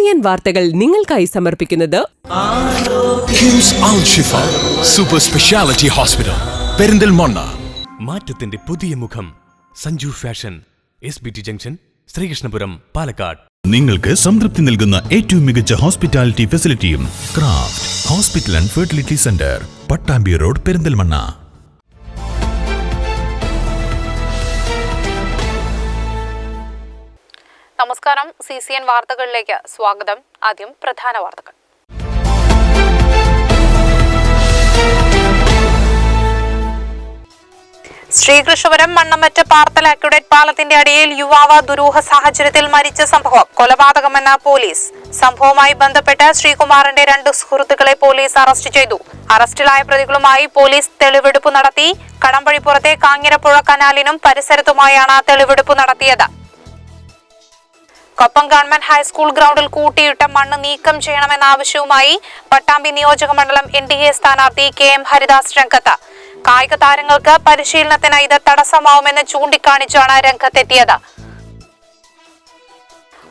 CCN വാർത്തകൾ നിങ്ങൾക്കായി സമർപ്പിക്കുന്നത് KIMS Al Shifa super speciality hospital Perinthalmanna. മാറ്റത്തിന്റെ പുതിയ മുഖം Sanju fashion, SBT junction, Sreekrishnapuram, Palakkad. നിങ്ങൾക്ക് സംതൃപ്തി നൽകുന്ന ഏറ്റവും മികച്ച ഹോസ്പിറ്റാലിറ്റി ഫെസിലിറ്റിയും Craft hospital and fertility centre, Pattambi road, Perinthalmanna. നമസ്കാരം, CCN വാർത്തകളിലേക്ക് സ്വാഗതം. ആദ്യം പ്രധാന വാർത്തകൾ. ശ്രീകൃഷ്ണപുരം മണ്ണമറ്റ പാർത്തല അക്യുഡേറ്റ് പാലത്തിന്റെ അടിയിൽ യുവാവ് ദുരൂഹ സാഹചര്യത്തിൽ മരിച്ച സംഭവം കൊലപാതകമെന്ന പോലീസ്. സംഭവവുമായി ബന്ധപ്പെട്ട് ശ്രീകുമാറിന്റെ 2 സുഹൃത്തുക്കളെ പോലീസ് അറസ്റ്റ് ചെയ്തു. അറസ്റ്റിലായ പ്രതികളുമായി പോലീസ് തെളിവെടുപ്പ് നടത്തി. കടമ്പഴിപ്പുറത്തെ കാഞ്ഞിരപ്പുഴ കനാലിനും പരിസരത്തുമായാണ് തെളിവെടുപ്പ് നടത്തിയത്. കൊപ്പം ഗവൺമെന്റ് ഹൈസ്കൂൾ ഗ്രൗണ്ടിൽ കൂട്ടിയിട്ട മണ്ണ് നീക്കം ചെയ്യണമെന്ന ആവശ്യവുമായി പട്ടാമ്പി നിയോജക മണ്ഡലം NDA സ്ഥാനാർത്ഥി KM ഹരിദാസ് രംഗത്ത്. കായിക താരങ്ങൾക്ക് പരിശീലനത്തിന് ഇത് തടസ്സമാവുമെന്ന് ചൂണ്ടിക്കാണിച്ചാണ് രംഗത്തെത്തിയത്.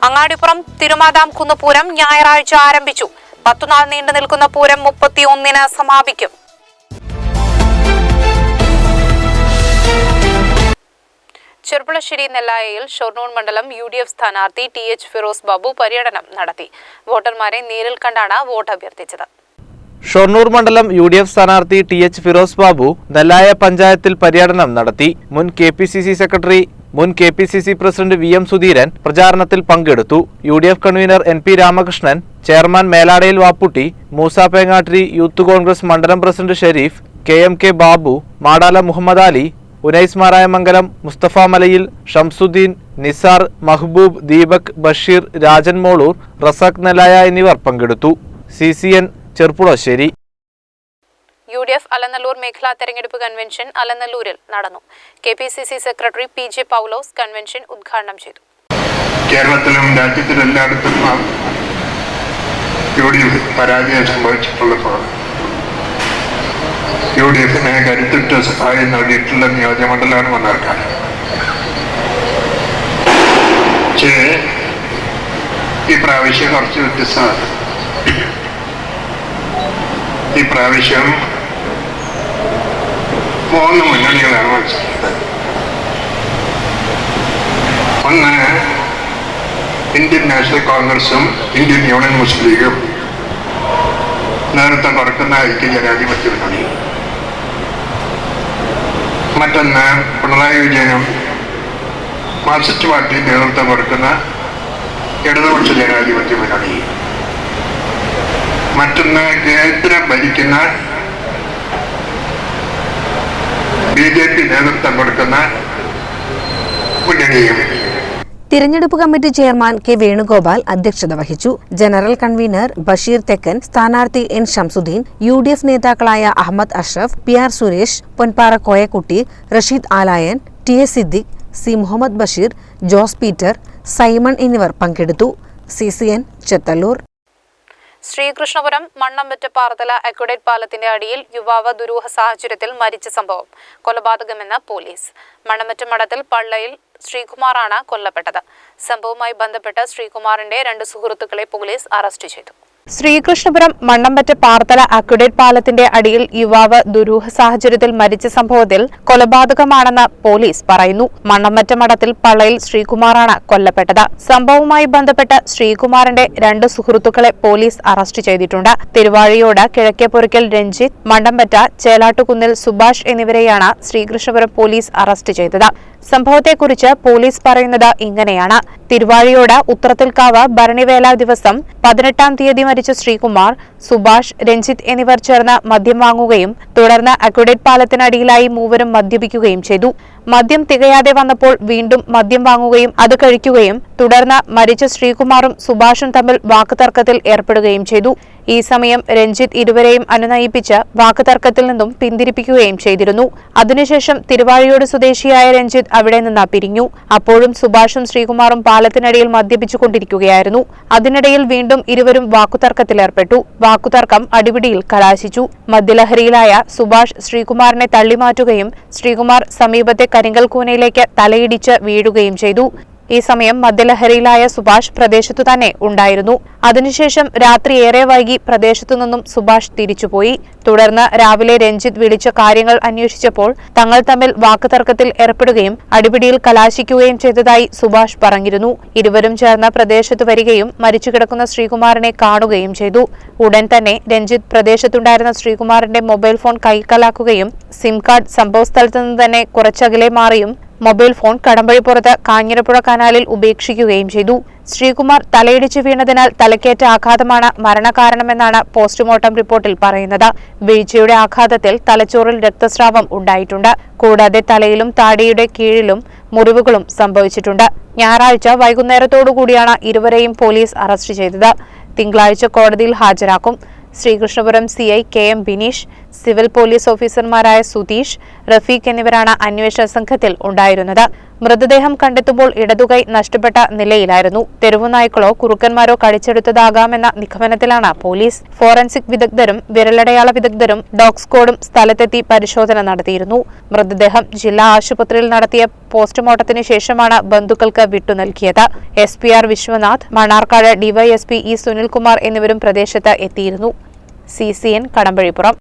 അങ്ങാടിപ്പുറം തിരുമാതാം കുന്ന് പൂരം ഞായറാഴ്ച ആരംഭിച്ചു. 10 നാൾ നീണ്ടു നിൽക്കുന്ന പൂരം 31-ന് സമാപിക്കും. ചെറുപ്പുളശ്ശേരി നെല്ലായയിൽ ഷൊർണൂർ മണ്ഡലം UDF സ്ഥാനാർത്ഥി TH ഫിറോസ് ബാബു പര്യടനം നടത്തി. വോട്ടർമാരെ നേരിൽ കണ്ടാണ് വോട്ട് അഭ്യർത്ഥിച്ചത്. ഷൊർണൂർ മണ്ഡലം UDF സ്ഥാനാർത്ഥി TH ഫിറോസ് ബാബു നെല്ലായ പഞ്ചായത്തിൽ പര്യടനം നടത്തി. മുൻ KPCC സെക്രട്ടറി, മുൻ KPCC പ്രസിഡന്റ് VM സുധീരൻ പ്രചാരണത്തിൽ പങ്കെടുത്തു. UDF convener NP Ramakrishnan, chairman Meladayil Vapputty, Moosa Pengattiri, youth Congress മണ്ഡലം പ്രസിഡന്റ് ഷെരീഫ്, KMK ബാബു, മാടാല മുഹമ്മദ് അലി, ഉനൈസ് മാരായമംഗലം, മുസ്തഫ മലയിൽ, ഷംസുദ്ദീൻ, നിസാർ, മഹ്ബൂബ്, ദീപക്, ബഷീർ, രാജൻ മോളൂർ, റസാഖ് നെല്ലായ എന്നിവർ പങ്കെടുത്തു. CCN ചെറുപ്പുളശ്ശേരി. UDF അലനല്ലൂർ മേഖലാ തെരഞ്ഞെടുപ്പ് കൺവെൻഷൻ അലനല്ലൂരിൽ നടന്നു. KPCC സെക്രട്ടറി PJ പൗലോസ് കൺവെൻഷൻ ഉദ്ഘാടനം ചെയ്തു. കേരളത്തിലും രാജ്യത്തിലും എല്ലായിടത്തും UDF പരാജയം സംഭവിച്ചിട്ടുള്ളപ്പോൾ UDFന് കരുത്തുറ്റ സഹായം നൽകിയിട്ടുള്ള നിയോജകമണ്ഡലമാണ് മണ്ണാർക്കാട്. പക്ഷേ ഈ പ്രാവശ്യം കുറച്ച് വ്യത്യസ്തമാണ്. ഈ പ്രാവശ്യം 3 മുന്നണികളാണ് മത്സരിക്കുന്നത്. ഒന്ന് ഇന്ത്യൻ നാഷണൽ കോൺഗ്രസും ഇന്ത്യൻ യൂണിയൻ മുസ്ലിം ലീഗും നേതൃത്വം കൊടുക്കുന്ന ഐക്യ ജനാധിപത്യ മുന്നണി. മറ്റൊന്ന് പിണറായി വിജയനും മാർക്സിസ്റ്റ് പാർട്ടി നേതൃത്വം കൊടുക്കുന്ന ഇടതുപക്ഷ ജനാധിപത്യ മുന്നണി. മറ്റൊന്ന് കേന്ദ്രം ഭരിക്കുന്ന BJP നേതൃത്വം കൊടുക്കുന്ന മുന്നണിയും. തിരഞ്ഞെടുപ്പ് കമ്മിറ്റി ചെയർമാൻ K വേണുഗോപാൽ അധ്യക്ഷത വഹിച്ചു. ജനറൽ കൺവീനർ ബഷീർ തെക്കൻ, സ്ഥാനാർത്ഥി N ഷംസുദ്ദീൻ, UDF നേതാക്കളായ Ahmed Ashraf, PR Suresh, Ponpara Koyakutty, Rasheed Alayan, TS Siddique, C Muhammad Basheer, Jose Peter, Simon എന്നിവർ പങ്കെടുത്തു. CCN ചെത്തല്ലൂർ. ശ്രീകൃഷ്ണപുരം മണ്ണമറ്റ പാർത്തല അക്യുഡേറ്റ് പാലത്തിന്റെ അടിയിൽ യുവാവ് ദുരൂഹ സാഹചര്യത്തിൽ മരിച്ച സംഭവം കൊലപാതകമെന്ന് പോലീസ്. മണ്ണമറ്റ മഠത്തിൽ പള്ളയിൽ ശ്രീകുമാറാണ് കൊല്ലപ്പെട്ടത്. സംഭവവുമായി ബന്ധപ്പെട്ട് ശ്രീകുമാറിന്റെ 2 സുഹൃത്തുക്കളെ പോലീസ് അറസ്റ്റ് ചെയ്തു. ശ്രീകൃഷ്ണപുരം മണ്ണമ്പറ്റ പാർത്തല അക്യുഡേറ്റ് പാലത്തിന്റെ അടിയിൽ യുവാവ് ദുരൂഹ സാഹചര്യത്തിൽ മരിച്ച സംഭവത്തിൽ കൊലപാതകമാണെന്ന് പോലീസ് പറയുന്നു. മണ്ണമ്പറ്റ മഠത്തിൽ പള്ളയിൽ ശ്രീകുമാറാണ് കൊല്ലപ്പെട്ടത്. സംഭവവുമായി ബന്ധപ്പെട്ട് ശ്രീകുമാറിന്റെ 2 സുഹൃത്തുക്കളെ പോലീസ് അറസ്റ്റ് ചെയ്തിട്ടുണ്ട്. തിരുവാഴിയോട് കിഴക്കേപ്പുറയ്ക്കൽ രഞ്ജിത്ത്, മണ്ണമ്പറ്റ ചേലാട്ടുകുന്നിൽ സുഭാഷ് എന്നിവരെയാണ് ശ്രീകൃഷ്ണപുരം പോലീസ് അറസ്റ്റ് ചെയ്തത്. സംഭവത്തെക്കുറിച്ച് പോലീസ് പറയുന്നത് ഇങ്ങനെയാണ്. തിരുവാഴിയോട് ഉത്രത്തിൽക്കാവ് ഭരണിവേല ദിവസം 18-ാം തീയതി മരിച്ച ശ്രീകുമാർ, സുഭാഷ്, രഞ്ജിത്ത് എന്നിവർ ചേർന്ന് മദ്യം വാങ്ങുകയും തുടർന്ന് അക്യുഡേറ്റ് പാലത്തിനടിയിലായി മൂവരും മദ്യപിക്കുകയും ചെയ്തു. മദ്യം തികയാതെ വന്നപ്പോൾ വീണ്ടും മദ്യം വാങ്ങുകയും അത് കഴിക്കുകയും തുടർന്ന് മരിച്ച ശ്രീകുമാറും സുഭാഷും തമ്മിൽ വാക്കുതർക്കത്തിൽ ഏർപ്പെടുകയും ചെയ്തു. ഈ സമയം രഞ്ജിത്ത് ഇരുവരെയും അനുനയിപ്പിച്ച് വാക്കുതർക്കത്തിൽ നിന്നും പിന്തിരിപ്പിക്കുകയും ചെയ്തിരുന്നു. അതിനുശേഷം തിരുവാഴിയോട് സ്വദേശിയായ രഞ്ജിത്ത് അവിടെ നിന്ന് പിരിഞ്ഞു. അപ്പോഴും സുഭാഷും ശ്രീകുമാറും പാലത്തിനടിയിൽ മദ്യപിച്ചുകൊണ്ടിരിക്കുകയായിരുന്നു. അതിനിടയിൽ വീണ്ടും ഇരുവരും വാക്കുതർക്കത്തിലേർപ്പെട്ടു. വാക്കുതർക്കം അടിപിടിയിൽ കലാശിച്ചു. മദ്യലഹരിയിലായ സുഭാഷ് ശ്രീകുമാറിനെ തള്ളിമാറ്റുകയും ശ്രീകുമാർ സമീപത്തെ കരിങ്കൽ കൂനയിലേക്ക് തലയിടിച്ച് വീഴുകയും ചെയ്തു. ഈ സമയം മദ്യലഹരിയിലായ സുഭാഷ് പ്രദേശത്തു തന്നെ ഉണ്ടായിരുന്നു. അതിനുശേഷം രാത്രി ഏറെ വൈകി പ്രദേശത്തു നിന്നും സുഭാഷ് തിരിച്ചുപോയി. തുടർന്ന് രാവിലെ രഞ്ജിത്ത് വിളിച്ച കാര്യങ്ങൾ അന്വേഷിച്ചപ്പോൾ തങ്ങൾ തമ്മിൽ വാക്കുതർക്കത്തിൽ ഏർപ്പെടുകയും അടിപിടിയിൽ കലാശിക്കുകയും ചെയ്തതായി സുഭാഷ് പറഞ്ഞിരുന്നു. ഇരുവരും ചേർന്ന് പ്രദേശത്ത് വരികയും മരിച്ചുകിടക്കുന്ന ശ്രീകുമാറിനെ കാണുകയും ചെയ്തു. ഉടൻ തന്നെ രഞ്ജിത്ത് പ്രദേശത്തുണ്ടായിരുന്ന ശ്രീകുമാറിന്റെ മൊബൈൽ ഫോൺ കൈക്കലാക്കുകയും സിം കാർഡ് സംഭവസ്ഥലത്ത് നിന്ന് തന്നെ കുറച്ചകലെ മാറിയും മൊബൈൽ ഫോൺ കടമ്പഴിപ്പുറത്ത് കാഞ്ഞിരപ്പുഴ കനാലിൽ ഉപേക്ഷിക്കുകയും ചെയ്തു. ശ്രീകുമാർ തലയിടിച്ചു വീണതിനാൽ തലക്കേറ്റ ആഘാതമാണ് മരണകാരണമെന്നാണ് പോസ്റ്റ്മോർട്ടം റിപ്പോർട്ടിൽ പറയുന്നത്. വീഴ്ചയുടെ ആഘാതത്തിൽ തലച്ചോറിൽ രക്തസ്രാവം ഉണ്ടായിട്ടുണ്ട്. കൂടാതെ തലയിലും താടിയുടെ കീഴിലും മുറിവുകളും സംഭവിച്ചിട്ടുണ്ട്. ഞായറാഴ്ച വൈകുന്നേരത്തോടുകൂടിയാണ് ഇരുവരെയും പോലീസ് അറസ്റ്റ് ചെയ്തത്. തിങ്കളാഴ്ച കോടതിയിൽ ഹാജരാക്കും. Sreekrishnapuram CI KM Bineesh, civil police ഓഫീസർമാരായ സുധീഷ്, റഫീഖ് എന്നിവരാണ് അന്വേഷണ സംഘത്തിൽ ഉണ്ടായിരുന്നത്. മൃതദേഹം കണ്ടെത്തുമ്പോൾ ഇടതുകൈ നഷ്ടപ്പെട്ട നിലയിലായിരുന്നു. തെരുവുനായ്ക്കളോ കുറുക്കന്മാരോ കടിച്ചെടുത്തതാകാമെന്ന നിഗമനത്തിലാണ് പോലീസ്. ഫോറൻസിക് വിദഗ്ധരും വിരലടയാള വിദഗ്ധരും ഡോഗ് സ്ക്വാഡും സ്ഥലത്തെത്തി പരിശോധന നടത്തിയിരുന്നു. മൃതദേഹം ജില്ലാ ആശുപത്രിയിൽ നടത്തിയ പോസ്റ്റ്മോർട്ടത്തിന് ശേഷമാണ് ബന്ധുക്കൾക്ക് വിട്ടുനൽകിയത്. SPR Vishwanath, Mannarkkad DYSP E Sunilkumar എന്നിവരും പ്രദേശത്ത് എത്തിയിരുന്നു. CCN കടമ്പഴിപ്പുറം.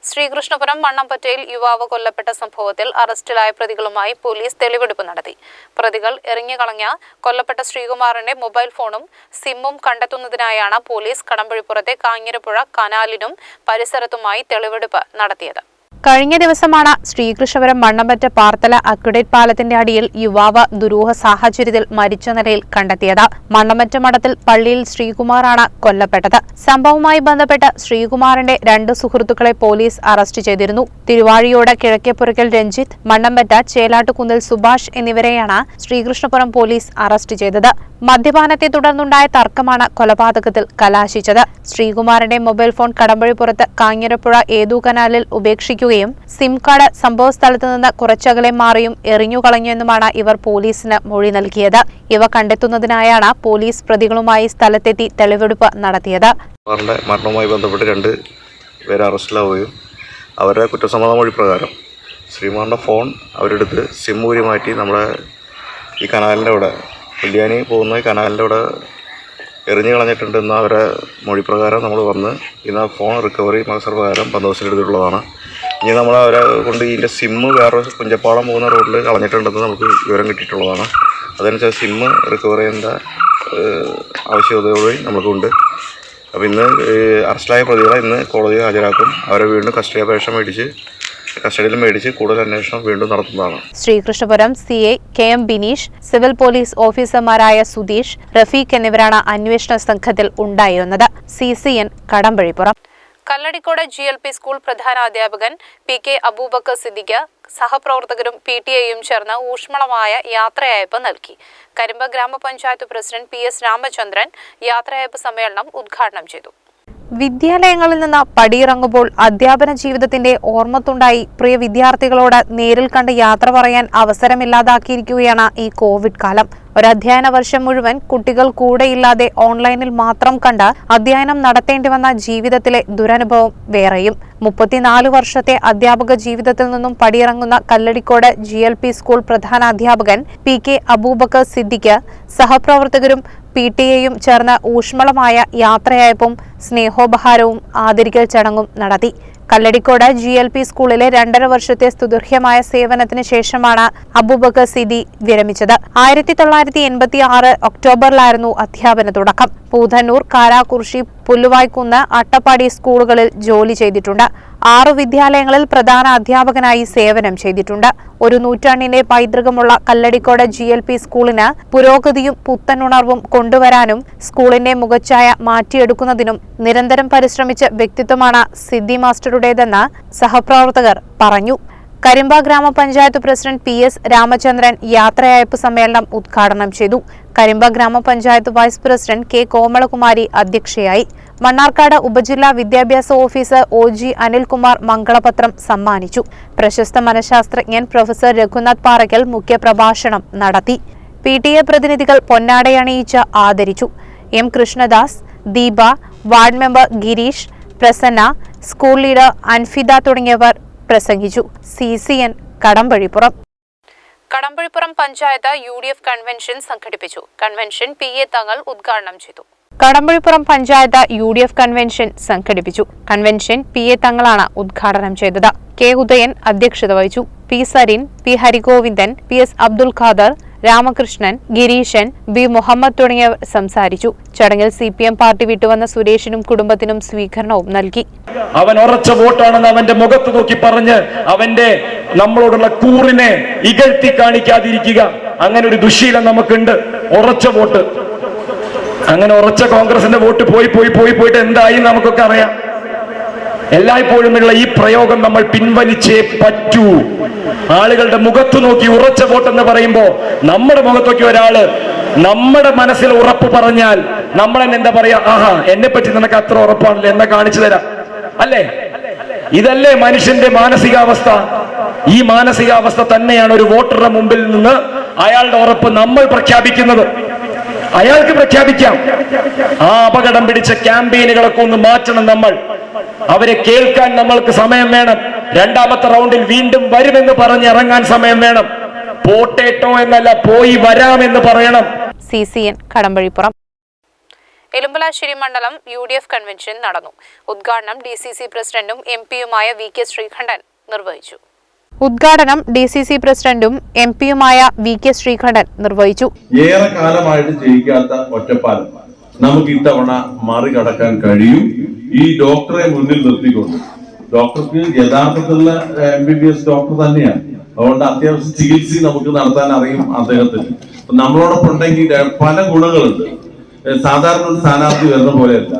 ശ്രീകൃഷ്ണപുരം മണ്ണമ്പറ്റയിൽ യുവാവ് കൊല്ലപ്പെട്ട സംഭവത്തിൽ അറസ്റ്റിലായ പ്രതികളുമായി പോലീസ് തെളിവെടുപ്പ് നടത്തി. പ്രതികൾ എറിഞ്ഞുകളഞ്ഞ കൊല്ലപ്പെട്ട ശ്രീകുമാറിന്റെ മൊബൈൽ ഫോണും സിമ്മും കണ്ടെത്തുന്നതിനായാണ് പോലീസ് കടമ്പഴിപ്പുറത്തെ കാഞ്ഞിരപ്പുഴ കനാലിനും പരിസരത്തുമായി തെളിവെടുപ്പ് നടത്തിയത്. കഴിഞ്ഞ ദിവസമാണ് ശ്രീകൃഷ്ണപുരം മണ്ണമ്പറ്റ പാർത്തല അക്വഡേറ്റ് പാലത്തിന്റെ അടിയിൽ യുവാവ് ദുരൂഹ സാഹചര്യത്തിൽ മരിച്ച നിലയിൽ കണ്ടെത്തിയത്. മണ്ണമ്പറ്റ മഠത്തിൽ പള്ളിയിൽ ശ്രീകുമാറാണ് കൊല്ലപ്പെട്ടത്. സംഭവവുമായി ബന്ധപ്പെട്ട് ശ്രീകുമാറിന്റെ 2 സുഹൃത്തുക്കളെ പോലീസ് അറസ്റ്റ് ചെയ്തിരുന്നു. തിരുവാഴിയോട് കിഴക്കേപ്പുറയ്ക്കൽ രഞ്ജിത്ത്, മണ്ണമ്പറ്റ ചേലാട്ടുകുന്നിൽ സുഭാഷ് എന്നിവരെയാണ് ശ്രീകൃഷ്ണപുരം പോലീസ് അറസ്റ്റ് ചെയ്തത്. മദ്യപാനത്തെ തുടർന്നുണ്ടായ തർക്കമാണ് കൊലപാതകത്തിൽ കലാശിച്ചത്. ശ്രീകുമാറിന്റെ മൊബൈൽ ഫോൺ കടമ്പഴിപ്പുറത്ത് കാഞ്ഞിരപ്പുഴ ഏതു കനാലിൽ ഉപേക്ഷിക്കുകയും സിം കാർഡ് സംഭവസ്ഥലത്ത് നിന്ന് കുറച്ചകലെ മാറിയും എറിഞ്ഞുകളഞ്ഞെന്നുമാണ് ഇവർ പോലീസിന് മൊഴി നൽകിയത്. ഇവ കണ്ടെത്തുന്നതിനായാണ് പോലീസ് പ്രതികളുമായി സ്ഥലത്തെത്തി തെളിവെടുപ്പ് നടത്തിയത്. മരണവുമായി ബന്ധപ്പെട്ട് 2 പേരെ അറസ്റ്റിലാവുകയും അവരുടെ കുറ്റസമ്മത മൊഴി പ്രകാരം ശ്രീകുമാറിൻ്റെ ഫോൺ അവരെടുത്ത് സിം ഊരി മാറ്റി നമ്മുടെ ഈ കനാലിൻ്റെ അവിടെ പുല്യാനി പോകുന്ന കനാലിൻ്റെ അവിടെ എറിഞ്ഞു കളഞ്ഞിട്ടുണ്ടെന്ന അവരെ മൊഴിപ്രകാരം നമ്മൾ വന്ന് ഇന്ന് ഫോൺ റിക്കവറി മകസർ പ്രകാരം ബന്ദോബസ്തിലെടുത്തിട്ടുള്ളതാണ്. ഇനി നമ്മൾ അവരെ കൊണ്ട് ഇതിൻ്റെ സിമ്മ് വേറെ കുഞ്ചപ്പാളം പോകുന്ന റോഡിൽ കളഞ്ഞിട്ടുണ്ടെന്ന് നമുക്ക് വിവരം കിട്ടിയിട്ടുള്ളതാണ്. അതനുസരിച്ച് സിമ്മ് റിക്കവർ ചെയ്യേണ്ട ആവശ്യകതയോടെ നമുക്കുണ്ട്. അപ്പോൾ ഇന്ന് അറസ്റ്റിലായ പ്രതികളെ ഇന്ന് കോടതിയിൽ ഹാജരാക്കും. അവരെ വീണ്ടും കസ്റ്റഡിയിൽ മേടിച്ച് കൂടുതൽ അന്വേഷണം വീണ്ടും നടത്തുന്നതാണ്. Sreekrishnapuram CI KM Bineesh, civil police ഓഫീസർമാരായ സുധീഷ്, റഫീഖ് എന്നിവരാണ് അന്വേഷണ സംഘത്തിൽ ഉണ്ടായിരുന്നത്. CCN Kadambazhipuram. Kalladikode GLP school പ്രധാനാധ്യാപകൻ PK അബൂബക്കർ സിദ്ദിഖ് സഹപ്രവർത്തകരും PTA-യും ചേർന്ന് ഊഷ്മളമായ യാത്രയയപ്പ് നൽകി. കരിമ്പ ഗ്രാമപഞ്ചായത്ത് പ്രസിഡന്റ് PS രാമചന്ദ്രൻ യാത്രയയപ്പ് സമ്മേളനം ഉദ്ഘാടനം ചെയ്തു. വിദ്യാലയങ്ങളിൽ നിന്ന് പടിയിറങ്ങുമ്പോൾ അധ്യാപന ജീവിതത്തിന്റെ ഓർമ്മത്തുണ്ടായി പ്രിയ വിദ്യാർത്ഥികളോട് നേരിൽ കണ്ട് യാത്ര പറയാൻ അവസരമില്ലാതാക്കിയിരിക്കുകയാണ് ഈ കോവിഡ് കാലം. ഒരു അധ്യയന വർഷം മുഴുവൻ കുട്ടികൾ കൂടെയില്ലാതെ ഓൺലൈനിൽ മാത്രം കണ്ട് അധ്യയനം നടത്തേണ്ടി വന്ന ജീവിതത്തിലെ ദുരനുഭവം വേറെയും. 34 വർഷത്തെ അധ്യാപക ജീവിതത്തിൽ നിന്നും പടിയിറങ്ങുന്ന കല്ലടിക്കോട് GLP സ്കൂൾ പ്രധാനാധ്യാപകൻ PK അബൂബക്കർ സിദ്ദിഖ് സഹപ്രവർത്തകരും PTA-യും ചേർന്ന് ഊഷ്മളമായ യാത്രയയപ്പും സ്നേഹോപഹാരവും ആദരിക്കൽ ചടങ്ങും നടത്തി. കല്ലടിക്കോട് GLP സ്കൂളിലെ 2.5 വർഷത്തെ സ്തുത്യർഹമായ സേവനത്തിന് ശേഷമാണ് അബൂബക്കർ സിദ്ദി വിരമിച്ചത്. 1986 ഒക്ടോബറിലായിരുന്നു അധ്യാപന തുടക്കം. പൂതന്നൂർ, കാരാകുർശി, പുല്ലുവായ്ക്കുന്ന്, അട്ടപ്പാടി സ്കൂളുകളിൽ ജോലി ചെയ്തിട്ടുണ്ട്. 6 വിദ്യാലയങ്ങളിൽ പ്രധാന അധ്യാപകനായി സേവനം ചെയ്തിട്ടുണ്ട്. ഒരു നൂറ്റാണ്ടിന്റെ പൈതൃകമുള്ള കല്ലടിക്കോട് GLP സ്കൂളിന് പുരോഗതിയും പുത്തനുണർവും കൊണ്ടുവരാനും സ്കൂളിന്റെ മുഖച്ഛായ മാറ്റിയെടുക്കുന്നതിനും നിരന്തരം പരിശ്രമിച്ച വ്യക്തിത്വമാണ് സിദ്ദി മാസ്റ്ററുടേതെന്ന് സഹപ്രവർത്തകർ പറഞ്ഞു. കരിമ്പ ഗ്രാമപഞ്ചായത്ത് പ്രസിഡന്റ് PS രാമചന്ദ്രൻ യാത്രയയപ്പ് സമ്മേളനം ഉദ്ഘാടനം ചെയ്തു. കരിമ്പ ഗ്രാമപഞ്ചായത്ത് വൈസ് പ്രസിഡന്റ് K കോമളകുമാരി അധ്യക്ഷയായി. മണ്ണാർക്കാട് ഉപജില്ലാ വിദ്യാഭ്യാസ ഓഫീസർ OG അനിൽകുമാർ മംഗളപത്രം സമ്മാനിച്ചു. പ്രശസ്ത മനഃശാസ്ത്രജ്ഞൻ പ്രൊഫസർ രഘുനാഥ് പാറയ്ക്കൽ മുഖ്യപ്രഭാഷണം നടത്തി. PTA പ്രതിനിധികൾ പൊന്നാടയണിയിച്ച് ആദരിച്ചു. M Krishnadas, Deepa, ward member Gireesh, Prasanna, school leader Anfida തുടങ്ങിയവർ പ്രസംഗിച്ചു. CCN Kadambazhipuram. Kadambazhipuram panchayat UDF convention സംഘടിപ്പിച്ചു. കൺവെൻഷൻ PA തങ്ങൾ ഉദ്ഘാടനം ചെയ്തു. കടമ്പഴിപ്പുറം പഞ്ചായത്ത് UDF കൺവെൻഷൻ സംഘടിപ്പിച്ചു. കൺവെൻഷൻ PA തങ്ങളാണ് ഉദ്ഘാടനം ചെയ്തത്. K. ഉദയൻ അധ്യക്ഷത വഹിച്ചു. P. Sarin, P. Harigovindan, PS. Abdul Khader, Ramakrishnan, Gireesan, B. Muhammad തുടങ്ങിയവർ സംസാരിച്ചു. ചടങ്ങിൽ CPM പാർട്ടി വിട്ടുവന്ന സുരേഷിനും കുടുംബത്തിനും സ്വീകരണവും നൽകി. അവൻ ഉറച്ച വോട്ടാണെന്ന് അവന്റെ മുഖത്ത് നോക്കി പറഞ്ഞ് അവന്റെ നമ്മളോടുള്ള കൂറിനെ ഇകഴ്ത്തി കാണിക്കാതിരിക്കുക. അങ്ങനെ ഒരു ദുശീലം നമുക്കുണ്ട്. ഉറച്ച വോട്ട്, അങ്ങനെ ഉറച്ച കോൺഗ്രസിന്റെ വോട്ട് പോയിട്ട് എന്തായി നമുക്കൊക്കെ അറിയാം. എല്ലായ്പ്പോഴുമുള്ള ഈ പ്രയോഗം നമ്മൾ പിൻവലിച്ചേ പറ്റൂ. ആളുകളുടെ മുഖത്ത് നോക്കി ഉറച്ച വോട്ടെന്ന് പറയുമ്പോ നമ്മുടെ മുഖത്ത് നോക്കി ഒരാള് നമ്മുടെ മനസ്സിൽ ഉറപ്പ് പറഞ്ഞാൽ നമ്മളെന്നെ എന്താ പറയാ, ആഹാ എന്നെ പറ്റി നിനക്ക് അത്ര ഉറപ്പാണല്ലോ എന്നാ കാണിച്ചു തരാം അല്ലേ? ഇതല്ലേ മനുഷ്യന്റെ മാനസികാവസ്ഥ? ഈ മാനസികാവസ്ഥ തന്നെയാണ് ഒരു വോട്ടറുടെ മുമ്പിൽ നിന്ന് അയാളുടെ ഉറപ്പ് നമ്മൾ പ്രഖ്യാപിക്കുന്നത്. അയാൾക്ക് പ്രഖ്യാപിക്കാം. ആ അപകടം പിടിച്ച ക്യാമ്പയിനുകളൊക്കെ ഒന്ന് മാറ്റണം. നമ്മൾ അവരെ കേൾക്കാൻ നമ്മൾക്ക് സമയം വേണം. രണ്ടാമത്തെ റൗണ്ടിൽ വീണ്ടും വരുമെന്ന് പറഞ്ഞ് ഇറങ്ങാൻ സമയം വേണം. പോട്ടേട്ടോ എന്നല്ല, പോയി വരാമെന്ന് പറയണം. CCN കടമ്പഴിപ്പുറം. എലുമ്പലാശ്ശേരി മണ്ഡലം UDF കൺവെൻഷൻ നടന്നു. ഉദ്ഘാടനം DCC പ്രസിഡന്റും MP-യുമായ VK ശ്രീകണ്ഠൻ നിർവഹിച്ചു. ഏറെ കാലമായിട്ട് ജയിക്കാത്ത ഒറ്റപ്പാലം നമുക്ക് ഇത്തവണ മറികടക്കാൻ കഴിയും. ഈ ഡോക്ടറെ മുന്നിൽ നിർത്തിക്കൊണ്ട്, ഡോക്ടർക്ക് യഥാർത്ഥത്തിലുള്ള MBBS ഡോക്ടർ തന്നെയാണ്. അതുകൊണ്ട് അത്യാവശ്യം ചികിത്സ നമുക്ക് നടത്താൻ അറിയും അദ്ദേഹത്തിന്. നമ്മളോടൊപ്പം ഉണ്ടെങ്കിൽ പല ഗുണങ്ങളുണ്ട്. സാധാരണ ഒരു സ്ഥാനാർത്ഥി വരുന്ന പോലെയല്ല.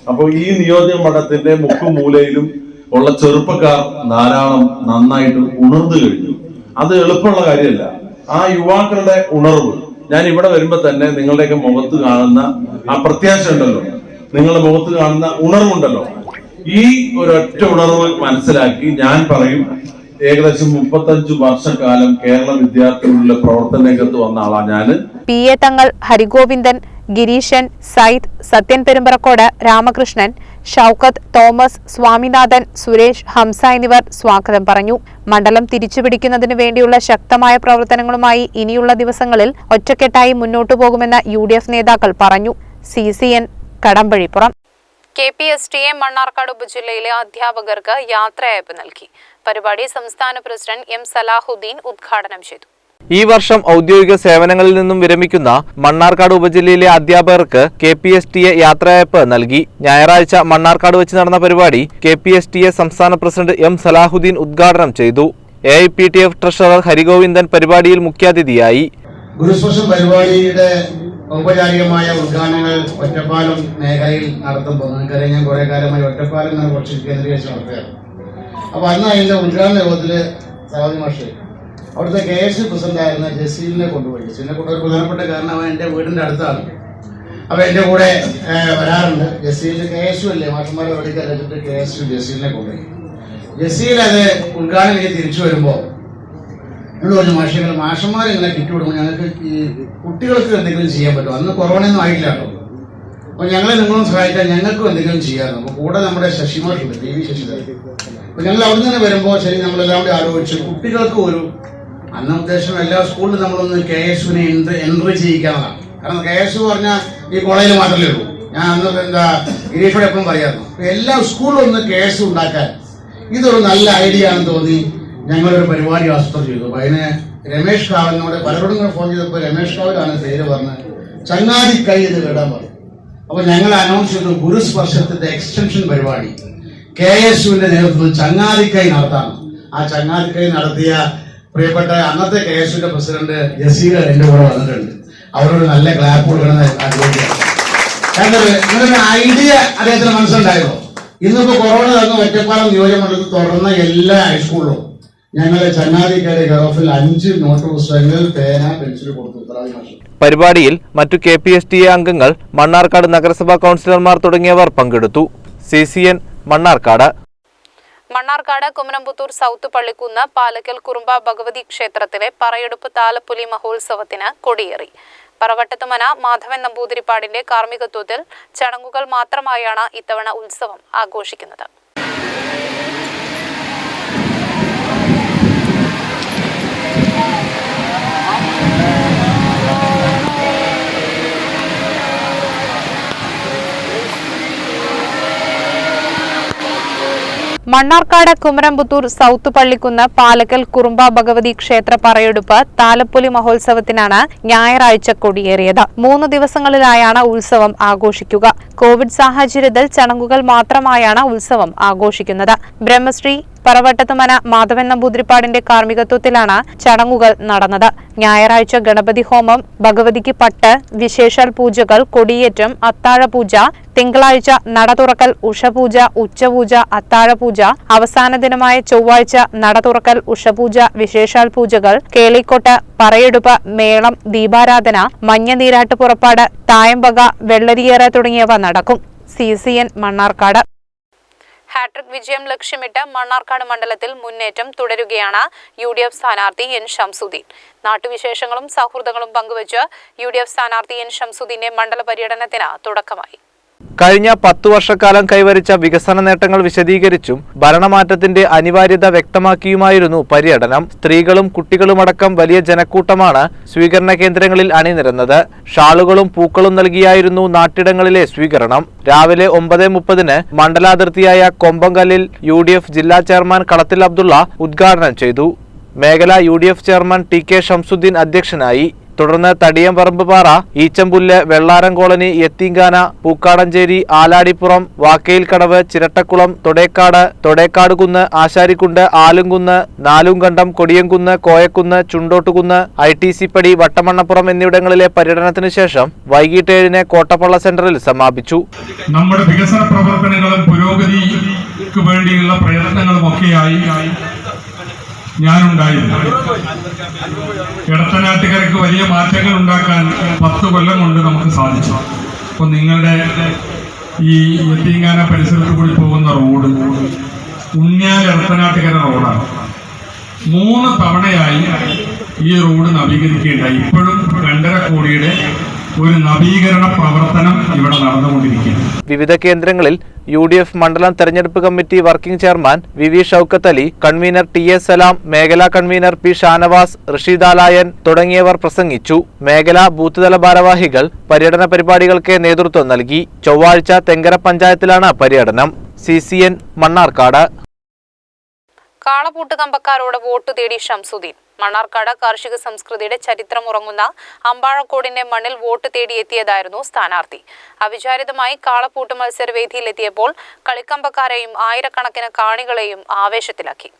അപ്പോൾ ഈ നിയോജക മണ്ഡലത്തിന്റെ മുക്കും മൂലയിലും ഉള്ള ചെറുപ്പക്കാർ ധാരാളം നന്നായിട്ട് ഉണർന്നു കഴിഞ്ഞു. അത് എളുപ്പമുള്ള കാര്യമല്ല. ആ യുവാക്കളുടെ ഉണർവ് ഞാൻ ഇവിടെ വരുമ്പോ തന്നെ നിങ്ങളുടെയൊക്കെ മുഖത്ത് കാണുന്ന ആ പ്രത്യാശ ഉണ്ടല്ലോ, നിങ്ങളുടെ മുഖത്ത് കാണുന്ന ഉണർവുണ്ടല്ലോ, ഈ ഒരൊറ്റ ഉണർവ് മനസ്സിലാക്കി ഞാൻ പറയും, ഏകദേശം 35 വർഷക്കാലം കേരള വിദ്യാർത്ഥികളുടെ പ്രവർത്തന രംഗത്ത് വന്ന ആളാണ് ഞാന്. PA തങ്ങൾ, ഹരിഗോവിന്ദൻ, ഗിരീശൻ, സൈദ്, സത്യൻ പെരുമ്പറക്കോട്, രാമകൃഷ്ണൻ, ഷൌക്കത്ത്, തോമസ്, സ്വാമിനാഥൻ, സുരേഷ്, ഹംസ എന്നിവർ സ്വാഗതം പറഞ്ഞു. മണ്ഡലം തിരിച്ചുപിടിക്കുന്നതിന് വേണ്ടിയുള്ള ശക്തമായ പ്രവർത്തനങ്ങളുമായി ഇനിയുള്ള ദിവസങ്ങളിൽ ഒറ്റക്കെട്ടായി മുന്നോട്ടു പോകുമെന്ന് UDF നേതാക്കൾ പറഞ്ഞു. CCN കടമ്പഴിപ്പുറം. KPSTA മണ്ണാർക്കാട് ഉപജില്ലയിലെ അധ്യാപകർക്ക് യാത്രയയപ്പ് നൽകി. പരിപാടി സംസ്ഥാന പ്രസിഡന്റ് M. സലാഹുദ്ദീൻ ഉദ്ഘാടനം ചെയ്തു. ഈ വർഷം ഔദ്യോഗിക സേവനങ്ങളിൽ നിന്നും വിരമിക്കുന്ന മണ്ണാർക്കാട് ഉപജില്ലയിലെ അധ്യാപകർക്ക് KPSTA യാത്രയയപ്പ് നൽകി. ഞായറാഴ്ച മണ്ണാർക്കാട് വെച്ച് നടന്ന പരിപാടി KPSTA സംസ്ഥാന പ്രസിഡന്റ് M. സലാഹുദ്ദീൻ ഉദ്ഘാടനം ചെയ്തു. AIPTF ട്രഷറർ ഹരിഗോവിന്ദൻ പരിപാടിയിൽ മുഖ്യാതിഥിയായി. ഗുരുസ്പർശം പരിപാടിയുടെ ഔപചാരികമായ ഉദ്ഘാടനങ്ങൾ ഒറ്റപ്പാലം മേഖലയിൽ നടത്തുമ്പോൾ നിങ്ങൾക്കറിയാം, ഞാൻ കുറെ കാലമായി ഒറ്റപ്പാലം കുറച്ച് കേന്ദ്രീകരിച്ച് നടത്തുകയാണ്. അപ്പൊ അന്ന് അതിന്റെ ഉദ്ഘാടന യോഗത്തില് സവാദി മാഷ് അവിടുത്തെ KSU പ്രസിഡന്റായിരുന്ന ജസീലിനെ കൊണ്ടുപോയി. ജസീലിനെ കൊണ്ടുപോയി പ്രധാനപ്പെട്ട കാരണം അവൻ എൻ്റെ വീടിന്റെ അടുത്താണ്. അപ്പൊ എന്റെ കൂടെ വരാറുണ്ട്. ജസീലിന് KSU അല്ലേ, മാഷന്മാരെ പഠിക്കാൻ വെച്ചിട്ട് KSU ജസീലിനെ കൊണ്ടുപോയി. ജസീൽ അത് ഉദ്ഘാടനം ചെയ്ത് തിരിച്ചു വരുമ്പോ എന്നോട് പറഞ്ഞു, മാഷന്മാർ ഇങ്ങനെ കിറ്റ് കൊടുക്കുമ്പോൾ ഞങ്ങൾക്ക് ഈ കുട്ടികൾക്ക് എന്തെങ്കിലും ചെയ്യാൻ പറ്റും. അന്ന് കൊറോണയൊന്നും ആയില്ല കേട്ടോ. അപ്പൊ ഞങ്ങളെ നിങ്ങളും സഹായിക്കാൻ ഞങ്ങൾക്കും എന്തെങ്കിലും ചെയ്യാറുണ്ട്. അപ്പൊ കൂടെ നമ്മുടെ ശശിമാഷുണ്ട്, PV ശശിധരൻ. അപ്പൊ ഞങ്ങൾ അവിടെ നിന്ന് വരുമ്പോൾ ശരി നമ്മളെല്ലാം കൂടി ആലോചിച്ച് കുട്ടികൾക്ക് ഒരു അന്ന് ഉദ്ദേശം എല്ലാ സ്കൂളിലും നമ്മളൊന്ന് KSUവിനെ എൻട്രി ചെയ്യിക്കാവുന്നതാണ്. കാരണം KSU പറഞ്ഞാൽ ഈ കോളേജിൽ മാത്രമേ ഉള്ളൂ. ഞാൻ അന്ന് എന്താ ഗിരീഷോടെ എപ്പോഴും പറയാറുണ്ട്, എല്ലാ സ്കൂളിലും ഒന്ന് KSU ഉണ്ടാക്കാൻ ഇതൊരു നല്ല ഐഡിയ ആണെന്ന് തോന്നി ഞങ്ങളൊരു പരിപാടി ആസൂത്രണം ചെയ്തു. അപ്പൊ അതിന് രമേഷ് കാവലിനോട് പലരോടും കൂടെ ഫോൺ ചെയ്തപ്പോൾ രമേഷ് കാവലാണ് പേര് പറഞ്ഞ് ചങ്ങാതിക്കൈ എന്ന് കേടാൻ പറഞ്ഞു. അപ്പൊ ഞങ്ങൾ അനൗൺസ് ചെയ്തു ഗുരുസ്പർശത്തിന്റെ എക്സ്റ്റൻഷൻ പരിപാടി KSUവിന്റെ നേതൃത്വത്തിൽ ചങ്ങാതിക്കൈ നടത്താം. ആ ചങ്ങാതിക്കൈ നടത്തിയ പ്രിയപ്പെട്ട അന്നത്തെ KSUവിന്റെ പ്രസിഡന്റ് ജസീല എന്റെ കൂടെ വന്നിട്ടുണ്ട്. അവരോട് നല്ല ക്ലാപ്പ് കൊടുക്കണമെന്ന് ആഗ്രഹിക്കുകയാണ്. ഇങ്ങനൊരു ഐഡിയ അദ്ദേഹത്തിന് മനസ്സിലുണ്ടായിരുന്നു. ഇന്നിപ്പോ കൊറോണ തന്ന ഒറ്റപ്പാലം നിയോജകമണ്ഡലത്തിൽ തുറന്ന എല്ലാ ഹൈസ്കൂളിലും ഞങ്ങളെ ചങ്ങാതിക്കൈയുടെ കെയർഓഫിൽ 5 നോട്ട് പുസ്തകങ്ങൾ, പേന, പെൻസിൽ കൊടുത്തു. പരിപാടിയിൽ മറ്റു KPSTA അംഗങ്ങൾ, മണ്ണാർക്കാട് നഗരസഭാ കൗൺസിലർമാർ തുടങ്ങിയവർ പങ്കെടുത്തു. CCN മണ്ണാർക്കാട്. മണ്ണാർക്കാട് കുമരംപുത്തൂർ സൗത്ത് പള്ളിക്കുന്ന് പാലക്കൽ കുറുമ്പ ഭഗവതി ക്ഷേത്രത്തിലെ പറയെടുപ്പ് താലപ്പൊലി മഹോത്സവത്തിന് കൊടിയേറി. പറവട്ടത്തുമന മാധവൻ നമ്പൂതിരിപ്പാടിന്റെ കാർമ്മികത്വത്തിൽ ചടങ്ങുകൾ മാത്രമായാണ് ഇത്തവണ ഉത്സവം ആഘോഷിക്കുന്നത്. മണ്ണാർക്കാട് കുമരംപുത്തൂർ സൗത്ത് പള്ളിക്കുന്ന് പാലക്കൽ കുറുമ്പ ഭഗവതി ക്ഷേത്ര പറയെടുപ്പ് താലപ്പൊലി മഹോത്സവത്തിനാണ് ഞായറാഴ്ച കൊടിയേറിയത്. 3 ദിവസങ്ങളിലായാണ് ഉത്സവം ആഘോഷിക്കുക. കോവിഡ് സാഹചര്യത്തിൽ ചടങ്ങുകൾ മാത്രമായാണ് ഉത്സവം ആഘോഷിക്കുന്നത്. ബ്രഹ്മശ്രീ പറവട്ടത്തുമന മാധവൻ നമ്പൂതിരിപ്പാടിന്റെ കാർമ്മികത്വത്തിലാണ് ചടങ്ങുകൾ നടന്നത്. ഞായറാഴ്ച ഗണപതി ഹോമം, ഭഗവതിക്ക് പട്ട്, വിശേഷാൽ പൂജകൾ, കൊടിയേറ്റം, അത്താഴപൂജ, തിങ്കളാഴ്ച നട തുറക്കൽ, ഉഷപൂജ, ഉച്ചപൂജ, അത്താഴപൂജ, അവസാന ദിനമായ ചൊവ്വാഴ്ച നട തുറക്കൽ, ഉഷപൂജ, വിശേഷാൽ പൂജകൾ, കേളിക്കൊട്ട്, പറയെടുപ്പ്, മേളം, ദീപാരാധന, മഞ്ഞനീരാട്ട് പുറപ്പാട്, തായമ്പക, വെള്ളരിയേറ് തുടങ്ങിയവ നടക്കും. CCN മണ്ണാർക്കാട്. ഹാട്രിക് വിജയം ലക്ഷ്യമിട്ട് മണ്ണാർക്കാട് മണ്ഡലത്തിൽ മുന്നേറ്റം തുടരുകയാണ് UDF സ്ഥാനാർത്ഥി N ഷംസുദ്ദീൻ. നാട്ടുവിശേഷങ്ങളും സൗഹൃദങ്ങളും പങ്കുവച്ച് UDF സ്ഥാനാർത്ഥി N ഷംസുദ്ദീന്റെ മണ്ഡല പര്യടനത്തിന് തുടക്കമായി. കഴിഞ്ഞ 10 വർഷക്കാലം കൈവരിച്ച വികസന നേട്ടങ്ങൾ വിശദീകരിച്ചും ഭരണമാറ്റത്തിന്റെ അനിവാര്യത വ്യക്തമാക്കിയുമായിരുന്നു പര്യടനം. സ്ത്രീകളും കുട്ടികളുമടക്കം വലിയ ജനക്കൂട്ടമാണ് സ്വീകരണ കേന്ദ്രങ്ങളിൽ അണിനിരന്നത്. ഷാളുകളും പൂക്കളും നൽകിയായിരുന്നു നാട്ടിടങ്ങളിലെ സ്വീകരണം. രാവിലെ 9:30 മണ്ഡലാതിർത്തിയായ കൊമ്പങ്കല്ലിൽ UDF ജില്ലാ ചെയർമാൻ കളത്തിൽ അബ്ദുള്ള ഉദ്ഘാടനം ചെയ്തു. മേഖലാ UDF ചെയർമാൻ TK ഷംസുദ്ദീൻ അധ്യക്ഷനായി. തുടർന്ന് തടിയംപറമ്പുപാറ, ഈച്ചമ്പുല്ല്, വെള്ളാരം കോളനി, യത്തീങ്കാന, പൂക്കാടഞ്ചേരി, ആലാടിപ്പുറം, വാക്കയിൽക്കടവ്, ചിരട്ടക്കുളം, തൊടേക്കാടുകുന്ന്, ആശാരിക്കുണ്ട്, ആലുംകുന്ന്, നാലുംകണ്ടം, കൊടിയംകുന്ന്, കോയക്കുന്ന്, ചുണ്ടോട്ടുകുന്ന്, ITC പടി, വട്ടമണ്ണപ്പുറം എന്നിവിടങ്ങളിലെ പര്യടനത്തിനു ശേഷം വൈകിട്ട് 7 കോട്ടപ്പള്ള സെന്ററിൽ സമാപിച്ചു. നമ്മുടെ വികസന പ്രവർത്തനങ്ങളും പുരോഗതിക്ക് വേണ്ടിയുള്ള പ്രയത്നങ്ങളും ഒക്കെയായി ഞാനുണ്ടായിരുന്നു. ഇടത്തനാട്ടുകാർക്ക് വലിയ മാറ്റങ്ങൾ ഉണ്ടാക്കാൻ 10 കൊല്ലം കൊണ്ട് നമുക്ക് സാധിച്ചു. അപ്പോൾ നിങ്ങളുടെ ഈ യത്തീങ്കാന പരിസരത്ത് കൂടി പോകുന്ന റോഡ് ഉണ്ണിയാൽ ഇടത്തനാട്ടുകര റോഡാണ്. 3 തവണയായി ഈ റോഡ് നവീകരിക്കുകയുണ്ടായി. ഇപ്പോഴും 2.5 കോടിയുടെ ഒരു നവീകരണ പ്രവർത്തനം ഇവിടെ നടന്നുകൊണ്ടിരിക്കുകയാണ്. വിവിധ കേന്ദ്രങ്ങളിൽ UDF മണ്ഡലം തെരഞ്ഞെടുപ്പ് committee working chairman VV Shoukath Ali, convener TS Salam, മേഖലാ കൺവീനർ P ഷാനവാസ്, റഷീദാലായൻ തുടങ്ങിയവർ പ്രസംഗിച്ചു. മേഖലാ ബൂത്ത് തല ഭാരവാഹികൾ പര്യടന പരിപാടികൾക്ക് നേതൃത്വം നൽകി. ചൊവ്വാഴ്ച തെങ്കര പഞ്ചായത്തിലാണ് പര്യടനം. CCN മണ്ണാർക്കാട്. കാളപൂട്ട് കമ്പക്കാരോട് വോട്ട് തേടി ഷംസുദ്ദീൻ. മണ്ണാർക്കാട് കാർഷിക സംസ്കൃതിയുടെ ചരിത്രമുറങ്ങുന്ന അമ്പാഴക്കോടിന്റെ മണ്ണിൽ വോട്ട് തേടിയെത്തിയതായിരുന്നു സ്ഥാനാർത്ഥി. അവിചാരിതമായി കാളപൂട്ട് മത്സരവേദിയിലെത്തിയപ്പോൾ കളിക്കമ്പക്കാരെയും ആയിരക്കണക്കിന് കാണികളെയും ആവേശത്തിലാക്കി.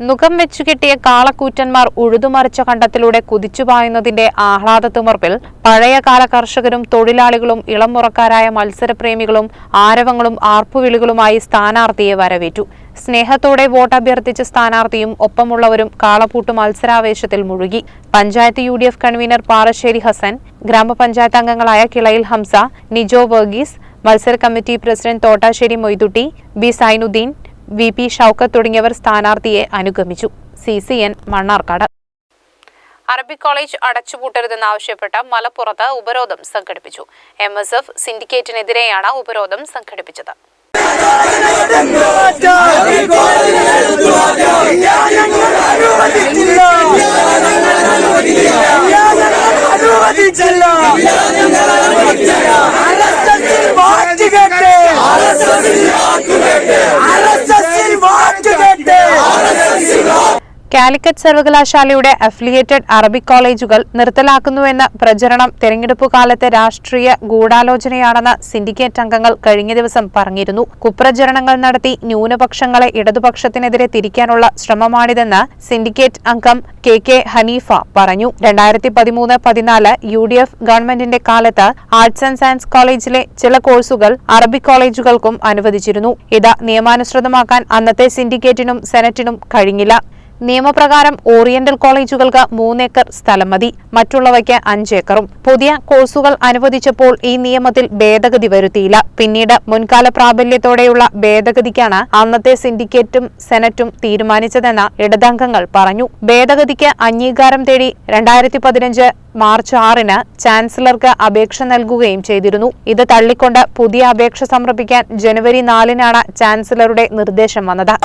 നുകം വെച്ചുകെട്ടിയ കാളക്കൂറ്റന്മാർ ഉഴുതുമറിച്ച കണ്ടത്തിലൂടെ കുതിച്ചുപായുന്നതിന്റെ ആഹ്ലാദത്തുമർപ്പിൽ പഴയകാല കർഷകരും തൊഴിലാളികളും ഇളമുറക്കാരായ മത്സരപ്രേമികളും ആരവങ്ങളും ആർപ്പുവിളികളുമായി സ്ഥാനാർത്ഥിയെ വരവേറ്റു. സ്നേഹത്തോടെ വോട്ടഭ്യർത്ഥിച്ച സ്ഥാനാർത്ഥിയും ഒപ്പമുള്ളവരും കാളപൂട്ട് മത്സരാവേശത്തിൽ മുഴുകി. പഞ്ചായത്ത് UDF കൺവീനർ പാറശ്ശേരി ഹസൻ, ഗ്രാമപഞ്ചായത്ത് അംഗങ്ങളായ കിളയിൽ ഹംസ, നിജോ വർഗീസ്, മത്സര committee president Thottassery Moidutty, B Sainuddin, VP Shoukath തുടങ്ങിയവർ സ്ഥാനാർത്ഥിയെ അനുഗമിച്ചു. CCN മണ്ണാർക്കാട്. അറബിക് കോളേജ് അടച്ചുപൂട്ടരുതെന്നാവശ്യപ്പെട്ട് മലപ്പുറത്ത് ഉപരോധം സംഘടിപ്പിച്ചു. MSF സിൻഡിക്കേറ്റിനെതിരെയാണ് ഉപരോധം സംഘടിപ്പിച്ചത്. കാലിക്കറ്റ് സർവകലാശാലയുടെ അഫിലിയേറ്റഡ് അറബിക് കോളേജുകൾ നിർത്തലാക്കുന്നുവെന്ന പ്രചരണം തെരഞ്ഞെടുപ്പ് കാലത്തെ രാഷ്ട്രീയ ഗൂഢാലോചനയാണെന്ന് സിൻഡിക്കേറ്റ് അംഗങ്ങൾ കഴിഞ്ഞ ദിവസം പറഞ്ഞിരുന്നു. കുപ്രചരണങ്ങൾ നടത്തി ന്യൂനപക്ഷങ്ങളെ ഇടതുപക്ഷത്തിനെതിരെ തിരിക്കാനുള്ള ശ്രമമാണിതെന്ന് സിൻഡിക്കേറ്റ് അംഗം KK ഹനീഫ പറഞ്ഞു. 2013-14 UDF ഗവൺമെന്റിന്റെ കാലത്ത് ആർട്സ് ആൻഡ് സയൻസ് കോളേജിലെ ചില കോഴ്സുകൾ അറബിക് കോളേജുകൾക്കും അനുവദിച്ചിരുന്നു. ഇത് നിയമാനുസൃതമാക്കാൻ അന്നത്തെ സിൻഡിക്കേറ്റിനും സെനറ്റിനും കഴിഞ്ഞില്ല. നിയമപ്രകാരം ഓറിയന്റൽ കോളേജുകൾക്ക് 3 ഏക്കർ സ്ഥലം മതി, മറ്റുള്ളവയ്ക്ക് 5 ഏക്കറും. പുതിയ കോഴ്സുകൾ അനുവദിച്ചപ്പോൾ ഈ നിയമത്തിൽ ഭേദഗതി വരുത്തിയില്ല. പിന്നീട് മുൻകാല പ്രാബല്യത്തോടെയുള്ള ഭേദഗതിക്കാണ് അന്നത്തെ സിൻഡിക്കേറ്റും സെനറ്റും തീരുമാനിച്ചതെന്ന് ഇടതംഗങ്ങൾ പറഞ്ഞു. ഭേദഗതിക്ക് അംഗീകാരം തേടി 2015 മാർച്ച് 6 ചാൻസലർക്ക് അപേക്ഷ നൽകുകയും ചെയ്തിരുന്നു. ഇത് തള്ളിക്കൊണ്ട് പുതിയ അപേക്ഷ സമർപ്പിക്കാൻ ജനുവരി 4 ചാൻസലറുടെ നിർദ്ദേശം വന്നത്.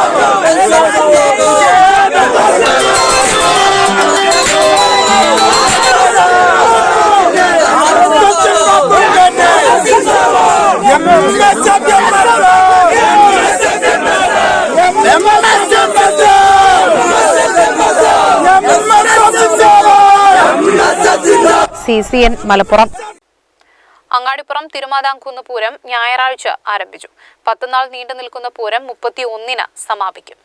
CCN മലപ്പുറം. അങ്ങാടിപ്പുറം തിരുമാതാംകുന്ന് പൂരം ഞായറാഴ്ച ആരംഭിച്ചു. 10 നാൾ നീണ്ടു നിൽക്കുന്ന പൂരം 31-ന് സമാപിക്കും.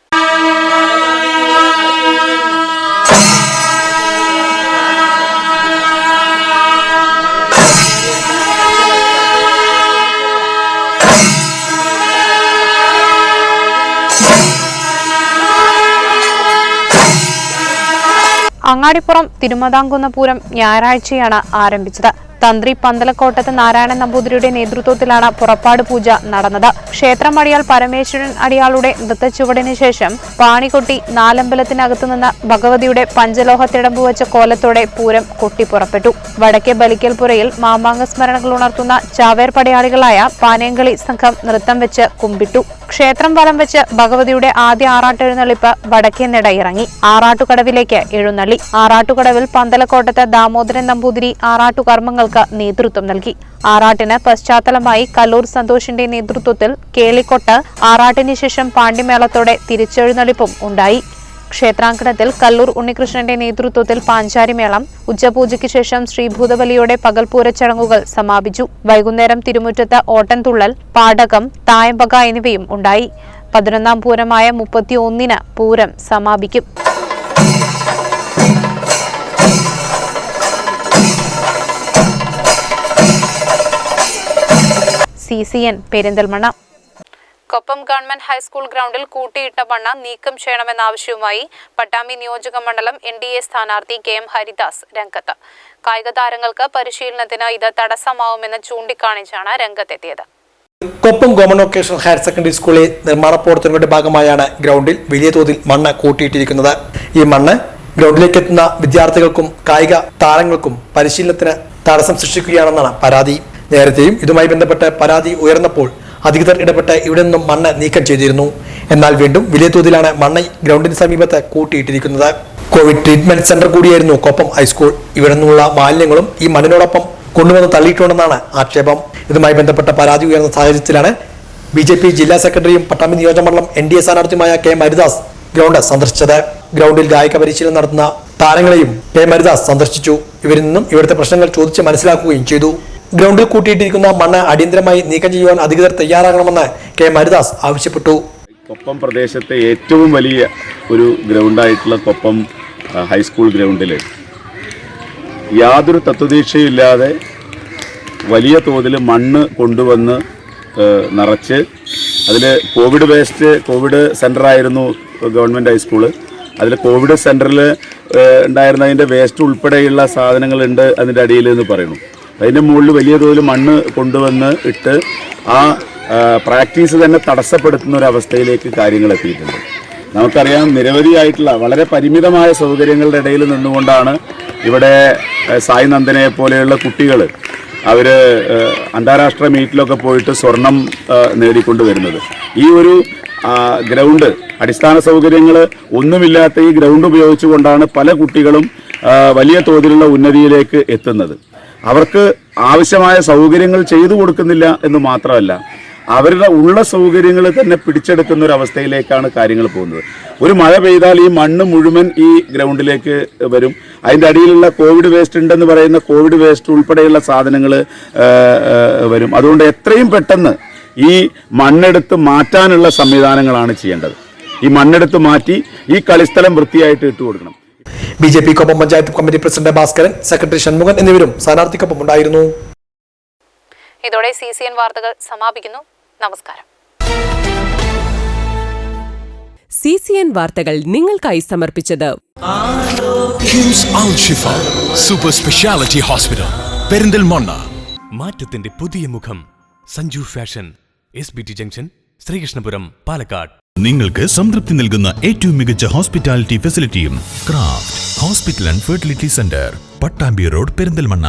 അങ്ങാടിപ്പുറം തിരുമതാംകുന്ന് പൂരം ഞായറാഴ്ചയാണ് ആരംഭിച്ചത്. തന്ത്രി പന്തലക്കോട്ടത്ത് നാരായണൻ നമ്പൂതിരിയുടെ നേതൃത്വത്തിലാണ് പുറപ്പാട് പൂജ നടന്നത്. ക്ഷേത്രമടിയാൾ പരമേശ്വരൻ അടിയാളുടെ നൃത്തച്ചുവടിന് ശേഷം പാണികൊട്ടി നാലമ്പലത്തിനകത്തുനിന്ന് ഭഗവതിയുടെ പഞ്ചലോഹത്തിടമ്പ് വെച്ച കോലത്തോടെ പൂരം കൊട്ടിപ്പുറപ്പെട്ടു. വടക്കേ ബലിക്കൽപുരയിൽ മാമാങ്ക സ്മരണകൾ ഉണർത്തുന്ന ചാവേർ പടയാളികളായ പാനേങ്കളി സംഘം നൃത്തം വെച്ച് കുമ്പിട്ടു. ക്ഷേത്രം വലം വെച്ച് ഭഗവതിയുടെ ആദ്യ ആറാട്ടെഴുന്നള്ളിപ്പ് വടക്കേ നട ഇറങ്ങി ആറാട്ടുകടവിലേക്ക് എഴുന്നള്ളി. ആറാട്ടുകടവിൽ പന്തലക്കോട്ടത്ത് ദാമോദരൻ നമ്പൂതിരി ആറാട്ടുകർമ്മങ്ങൾക്ക് നേതൃത്വം നൽകി. ആറാട്ടിന് പശ്ചാത്തലമായി കല്ലൂർ സന്തോഷിന്റെ നേതൃത്വത്തിൽ കേളിക്കൊട്ട്, ആറാട്ടിന് ശേഷം പാണ്ഡിമേളത്തോടെ തിരിച്ചെഴുന്നള്ളിപ്പും ഉണ്ടായി. ക്ഷേത്രാങ്കണത്തിൽ കല്ലൂർ ഉണ്ണികൃഷ്ണന്റെ നേതൃത്വത്തിൽ പാഞ്ചാരിമേളം, ഉച്ചപൂജയ്ക്ക് ശേഷം ശ്രീഭൂതബലിയോടെ പകൽപൂര ചടങ്ങുകൾ സമാപിച്ചു. വൈകുന്നേരം തിരുമുറ്റത്ത് ഓട്ടൻതുള്ളൽ, പാടകം, തായമ്പക എന്നിവയും ഉണ്ടായി. 11ാം പൂരമായ 31-ന് പൂരം സമാപിക്കും. CCN Perinthalmanna. Koppam government high school ഗ്രൗണ്ടിൽ കൂട്ടിയിട്ട മണ്ണ് നീക്കം ചെയ്യണമെന്ന ആവശ്യവുമായി പട്ടാമ്പി നിയോജക മണ്ഡലം NDA സ്ഥാനാർത്ഥി KM ഹരിദാസ് രംഗത്ത്. കായിക താരങ്ങൾക്ക് പരിശീലനത്തിന് ഇത് തടസ്സമാവുമെന്ന് ചൂണ്ടിക്കാണിച്ചാണ് രംഗത്തെത്തിയത്. Koppam government vocational higher secondary സ്കൂളിലെ നിർമ്മാണ പ്രവർത്തനങ്ങളുടെ ഭാഗമായാണ് ഗ്രൗണ്ടിൽ വലിയ തോതിൽ മണ്ണ് കൂട്ടിയിട്ടിരിക്കുന്നത്. ഈ മണ്ണ് ഗ്രൗണ്ടിലേക്ക് എത്തുന്ന വിദ്യാർത്ഥികൾക്കും കായിക താരങ്ങൾക്കും പരിശീലനത്തിന് തടസ്സം സൃഷ്ടിക്കുകയാണെന്നാണ് പരാതി. നേരത്തെയും ഇതുമായി ബന്ധപ്പെട്ട് പരാതി ഉയർന്നപ്പോൾ അധികൃതർ ഇടപെട്ട് ഇവിടെ നിന്നും മണ്ണ് നീക്കം ചെയ്തിരുന്നു. എന്നാൽ വീണ്ടും വലിയ തോതിലാണ് മണ്ണ് ഗ്രൗണ്ടിന് സമീപത്ത് കൂട്ടിയിട്ടിരിക്കുന്നത്. കോവിഡ് ട്രീറ്റ്മെന്റ് സെന്റർ കൂടിയായിരുന്നു കൊപ്പം ഹൈസ്കൂൾ. ഇവിടെ നിന്നുള്ള മാലിന്യങ്ങളും ഈ മണ്ണിനോടൊപ്പം കൊണ്ടുവന്ന് തള്ളിയിട്ടുണ്ടെന്നാണ് ആക്ഷേപം. ഇതുമായി ബന്ധപ്പെട്ട പരാതി ഉയർന്ന സാഹചര്യത്തിലാണ് BJP ജില്ലാ സെക്രട്ടറിയും പട്ടാമ്പി നിയോജകമണ്ഡലം NDA സ്ഥാനാർത്ഥിയുമായ KM ഹരിദാസ് ഗ്രൗണ്ട് സന്ദർശിച്ചത്. ഗ്രൗണ്ടിൽ കായിക പരിശീലനം നടത്തുന്ന താരങ്ങളെയും KM ഹരിദാസ് സന്ദർശിച്ചു. ഇവരിൽ നിന്നും ഇവിടുത്തെ പ്രശ്നങ്ങൾ ചോദിച്ച് മനസ്സിലാക്കുകയും ചെയ്തു. ഗ്രൗണ്ടിൽ കൂട്ടിയിട്ടിരിക്കുന്ന മണ്ണ് അടിയന്തരമായി നീക്കം ചെയ്യുവാൻ അധികൃതർ തയ്യാറാകണമെന്ന് KM ഹരിദാസ് ആവശ്യപ്പെട്ടു. കൊപ്പം പ്രദേശത്തെ ഏറ്റവും വലിയ ഒരു ഗ്രൗണ്ടായിട്ടുള്ള കൊപ്പം ഹൈസ്കൂൾ ഗ്രൗണ്ടിൽ യാതൊരു തത്വദീക്ഷയില്ലാതെ വലിയ തോതിൽ മണ്ണ് കൊണ്ടുവന്ന് നിറച്ച് അതിൽ കോവിഡ് സെൻ്ററായിരുന്നു ഗവൺമെൻറ് ഹൈസ്കൂള്. അതിൽ കോവിഡ് സെൻ്ററിൽ ഉണ്ടായിരുന്നതിൻ്റെ വേസ്റ്റ് ഉൾപ്പെടെയുള്ള സാധനങ്ങളുണ്ട് അതിൻ്റെ അടിയിൽ എന്ന് പറയുന്നു. അതിൻ്റെ മുകളിൽ വലിയ തോതിൽ മണ്ണ് കൊണ്ടുവന്ന് ഇട്ട് ആ പ്രാക്ടീസ് തന്നെ തടസ്സപ്പെടുത്തുന്ന ഒരു അവസ്ഥയിലേക്ക് കാര്യങ്ങൾ എത്തിയിട്ടുണ്ട്. നമുക്കറിയാം, നിരവധിയായിട്ടുള്ള വളരെ പരിമിതമായ സൗകര്യങ്ങളുടെ ഇടയിൽ നിന്നുകൊണ്ടാണ് ഇവിടെ സായ് നന്ദനെ പോലെയുള്ള കുട്ടികൾ അവർ അന്താരാഷ്ട്ര മീറ്റിലൊക്കെ പോയിട്ട് സ്വർണം നേടിക്കൊണ്ടുവരുന്നത്. ഈ ഒരു ഗ്രൗണ്ട്, അടിസ്ഥാന സൗകര്യങ്ങൾ ഒന്നുമില്ലാത്ത ഈ ഗ്രൗണ്ട് ഉപയോഗിച്ചുകൊണ്ടാണ് പല കുട്ടികളും വലിയ തോതിലുള്ള ഉന്നതിയിലേക്ക് എത്തുന്നത്. അവർക്ക് ആവശ്യമായ സൗകര്യങ്ങൾ ചെയ്തു കൊടുക്കുന്നില്ല എന്ന് മാത്രമല്ല, അവരുടെ ഉള്ള സൗകര്യങ്ങൾ തന്നെ പിടിച്ചെടുക്കുന്ന ഒരു അവസ്ഥയിലേക്കാണ് കാര്യങ്ങൾ പോകുന്നത്. ഒരു മഴ പെയ്താൽ ഈ മണ്ണ് മുഴുവൻ ഈ ഗ്രൗണ്ടിലേക്ക് വരും. അതിൻ്റെ അടിയിലുള്ള കോവിഡ് വേസ്റ്റ് ഉണ്ടെന്ന് പറയുന്ന കോവിഡ് വേസ്റ്റ് ഉൾപ്പെടെയുള്ള സാധനങ്ങൾ വരും. അതുകൊണ്ട് എത്രയും പെട്ടെന്ന് ഈ മണ്ണെടുത്ത് മാറ്റാനുള്ള സംവിധാനങ്ങളാണ് ചെയ്യേണ്ടത്. ഈ മണ്ണെടുത്ത് മാറ്റി ഈ കളിസ്ഥലം വൃത്തിയായിട്ട് ഇട്ടുകൊടുക്കണം. BJP Koppam panchayat committee president Bhaskaran, secretary Shanmughan എന്നിവരും സ്ഥാനാർത്ഥിക്കൊപ്പം ഉണ്ടായിരുന്നു. ഇതോടെ CCN വാർത്തകൾ സമാപിക്കുന്നു. നമസ്കാരം. CCN വാർത്തകൾ നിങ്ങൾക്കായി സമർപ്പിച്ചത് KIMS Al Shifa super speciality hospital Perinthalmanna. മാറ്റത്തിന്റെ പുതിയ മുഖം Sanju fashion, SBT junction, Sreekrishnapuram, Palakkad. നിങ്ങൾക്ക് സംതൃപ്തി നൽകുന്ന ഏറ്റവും മികച്ച ഹോസ്പിറ്റാലിറ്റി ഫെസിലിറ്റിയും Craft hospital and fertility centre, Pattambi road, Perinthalmanna.